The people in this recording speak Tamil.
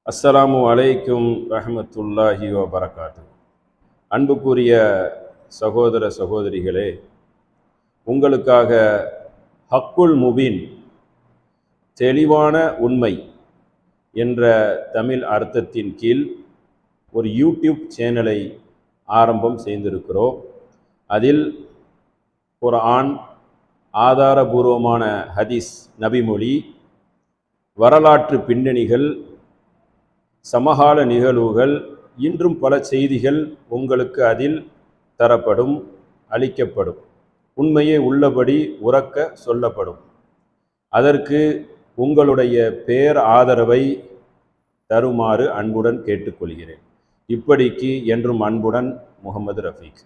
அஸ்ஸலாமு அலைக்கும் ரஹ்மத்துல்லாஹி வபரகாத்து. அன்புக்குரிய சகோதர சகோதரிகளே, உங்களுக்காக ஹக்குல் முபீன், தெளிவான உண்மை என்ற தமிழ் அர்த்தத்தின் கீழ் ஒரு யூடியூப் சேனலை ஆரம்பம் செய்திருக்கிறோம். அதில் குர்ஆன், ஆதாரபூர்வமான ஹதீஸ், நபிமொழி, வரலாற்று பின்னணிகள், சமகால நிகழ்வுகள், இன்றும் பல செய்திகள் உங்களுக்கு அதில் தரப்படும், அளிக்கப்படும். உண்மையை உள்ளபடி உரக்க சொல்லப்படும். அதற்கு உங்களுடைய பேர் ஆதரவை தருமாறு அன்புடன் கேட்டுக்கொள்கிறேன். இப்படிக்கு என்றும் அன்புடன் முகமது ரஃபீக்.